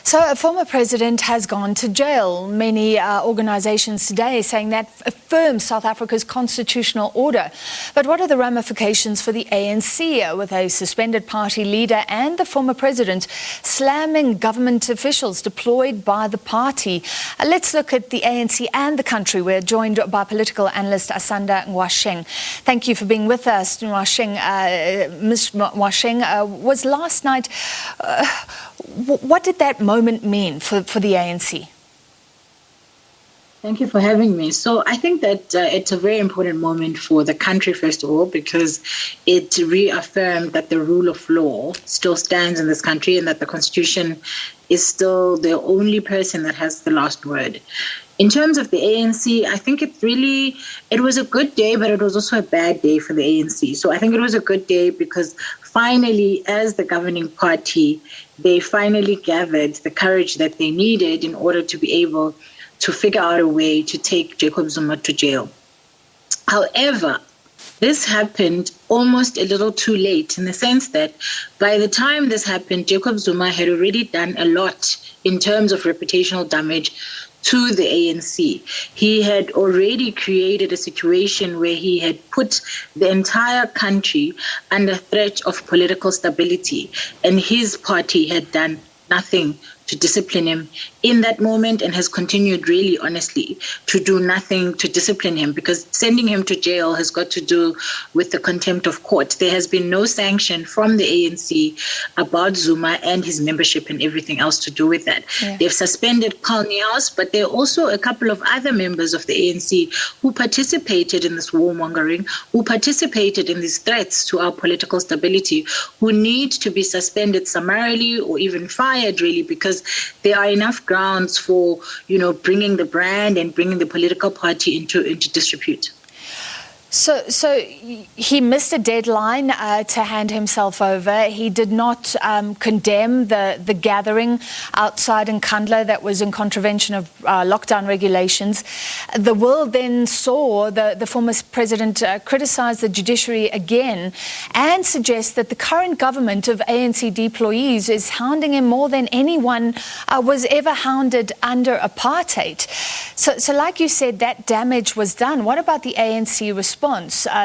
So a former president has gone to jail. Many organizations today saying that affirms South Africa's constitutional order. But what are the ramifications for the ANC with a suspended party leader and the former president slamming government officials deployed by the party? Let's look at the ANC and the country. We're joined by political analyst Asanda Ngoasheng. Thank you for being with us, Ngoasheng. Ms. Ngoasheng, was last night... what did that moment mean for the ANC? Thank you for having me. So I think that it's a very important moment for the country, first of all, because it reaffirmed that the rule of law still stands in this country and that the Constitution is still the only person that has the last word. In terms of the ANC, I think it was a good day, but it was also a bad day for the ANC. So I think it was a good day because finally, as the governing party, they finally gathered the courage that they needed in order to be able to figure out a way to take Jacob Zuma to jail. However, this happened almost a little too late in the sense that by the time this happened, Jacob Zuma had already done a lot in terms of reputational damage to the ANC. He had already created a situation where he had put the entire country under threat of political stability, and his party had done nothing to discipline him in that moment and has continued really honestly to do nothing to discipline him, because sending him to jail has got to do with the contempt of court. There has been no sanction from the ANC about Zuma and his membership and everything else to do with that. Yeah. They've suspended Carl Niehaus, but there are also a couple of other members of the ANC who participated in this warmongering, who participated in these threats to our political stability, who need to be suspended summarily or even fired, really, because there are enough grounds for, bringing the brand and bringing the political party into disrepute. So he missed a deadline to hand himself over. He did not condemn the gathering outside in Nkandla that was in contravention of lockdown regulations. The world then saw the former president criticize the judiciary again and suggest that the current government of ANC deployees is hounding him more than anyone was ever hounded under apartheid. So like you said, that damage was done. What about the ANC response?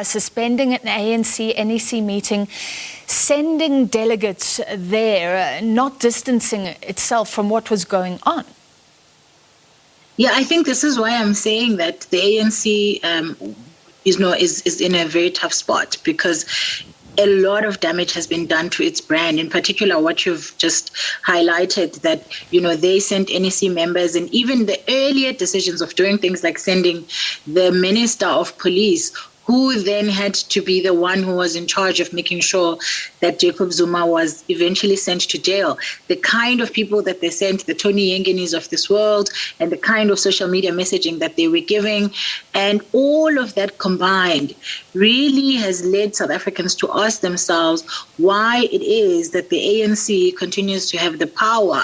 Suspending an ANC NEC meeting, sending delegates there, not distancing itself from what was going on. Yeah, I think this is why I'm saying that the ANC is in a very tough spot, because a lot of damage has been done to its brand, in particular what you've just highlighted, that, they sent NEC members, and even the earlier decisions of doing things like sending the Minister of Police, who then had to be the one who was in charge of making sure that Jacob Zuma was eventually sent to jail. The kind of people that they sent, the Tony Yengenis of this world, and the kind of social media messaging that they were giving, and all of that combined really has led South Africans to ask themselves why it is that the ANC continues to have the power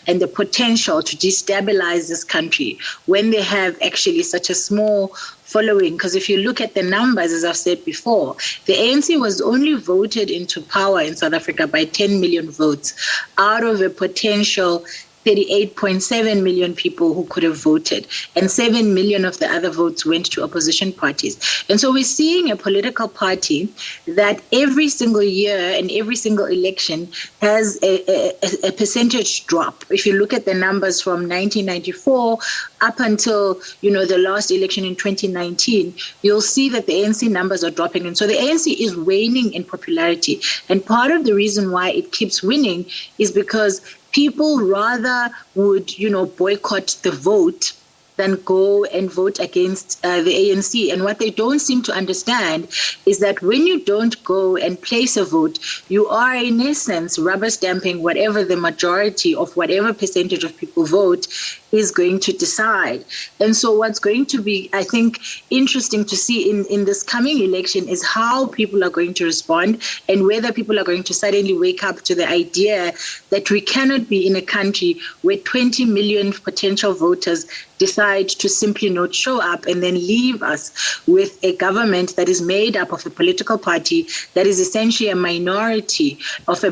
and the potential to destabilize this country when they have actually such a small following. Because if you look at the numbers, as I've said before, the ANC was only voted into power in South Africa by 10 million votes out of a potential 38.7 million people who could have voted, and 7 million of the other votes went to opposition parties. And so we're seeing a political party that every single year and every single election has a percentage drop. If you look at the numbers from 1994 up until, the last election in 2019, you'll see that the ANC numbers are dropping. And so the ANC is waning in popularity. And part of the reason why it keeps winning is because people rather would, boycott the vote than go and vote against the ANC. And what they don't seem to understand is that when you don't go and place a vote, you are in essence rubber stamping whatever the majority of whatever percentage of people vote is going to decide. And so what's going to be, I think, interesting to see in this coming election is how people are going to respond, and whether people are going to suddenly wake up to the idea that we cannot be in a country where 20 million potential voters decide to simply not show up and then leave us with a government that is made up of a political party that is essentially a minority of a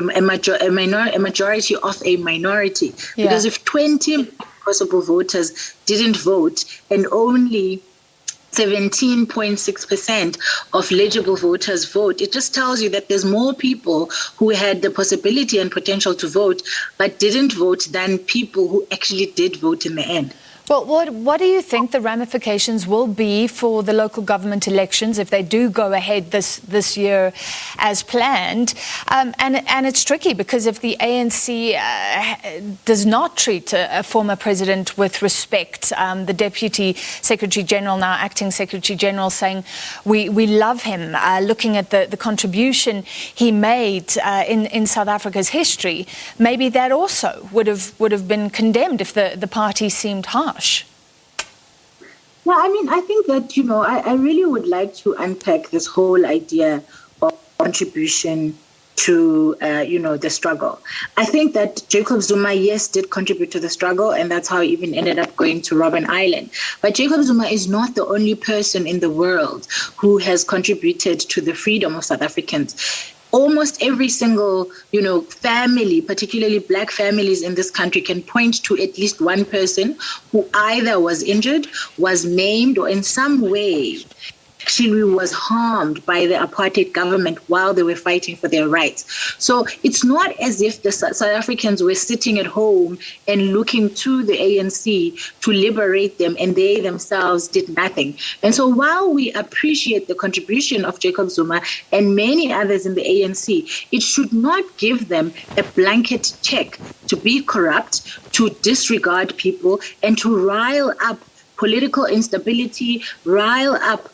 majority of a minority. Yeah. Because if 20 possible voters didn't vote and only 17.6% of legible voters vote, it just tells you that there's more people who had the possibility and potential to vote but didn't vote than people who actually did vote in the end. Well, what do you think the ramifications will be for the local government elections if they do go ahead this year as planned? And it's tricky because if the ANC does not treat a former president with respect, the Deputy Secretary General, now Acting Secretary General, saying we love him, looking at the contribution he made in South Africa's history, maybe that also would have been condemned if the party seemed harsh. Yeah, I mean, I think that, I really would like to unpack this whole idea of contribution to, the struggle. I think that Jacob Zuma, yes, did contribute to the struggle, and that's how he even ended up going to Robben Island. But Jacob Zuma is not the only person in the world who has contributed to the freedom of South Africans. Almost every single, family, particularly black families in this country, can point to at least one person who either was injured, was maimed, or in some way actually was harmed by the apartheid government while they were fighting for their rights. So it's not as if the South Africans were sitting at home and looking to the ANC to liberate them and they themselves did nothing. And so while we appreciate the contribution of Jacob Zuma and many others in the ANC, it should not give them a blanket check to be corrupt, to disregard people, and to rile up political instability, rile up,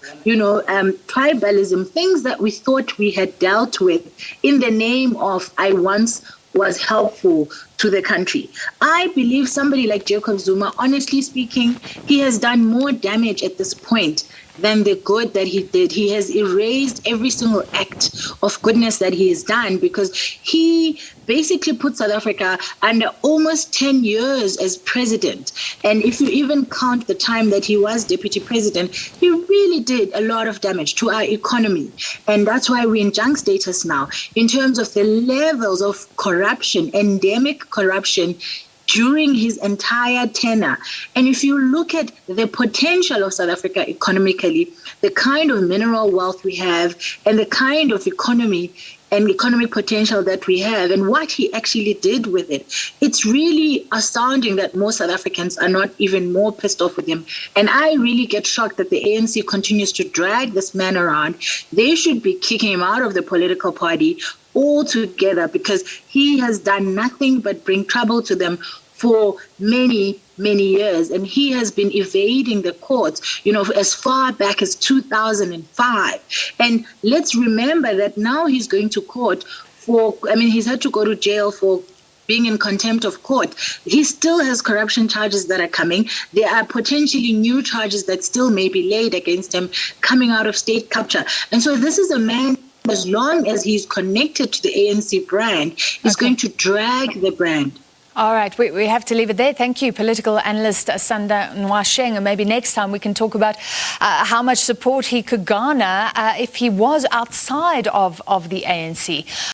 tribalism, things that we thought we had dealt with in the name of I once was helpful to the country. I believe somebody like Jacob Zuma, honestly speaking, he has done more damage at this point than the good that he did. He has erased every single act of goodness that he has done because he basically put South Africa under almost 10 years as president. And if you even count the time that he was deputy president, he really did a lot of damage to our economy. And that's why we're in junk status now in terms of the levels of corruption, endemic corruption during his entire tenure. And if you look at the potential of South Africa economically, the kind of mineral wealth we have and the kind of economy and economic potential that we have and what he actually did with it, it's really astounding that most South Africans are not even more pissed off with him. And I really get shocked that the ANC continues to drag this man around. They should be kicking him out of the political party altogether because he has done nothing but bring trouble to them for many, many years. And he has been evading the courts, as far back as 2005. And let's remember that now he's going to court he's had to go to jail for being in contempt of court. He still has corruption charges that are coming. There are potentially new charges that still may be laid against him coming out of state capture. And so this is a man, as long as he's connected to the ANC brand, is going to drag the brand. All right, we have to leave it there. Thank you, political analyst Asanda Ngoasheng. And maybe next time we can talk about how much support he could garner if he was outside of the ANC.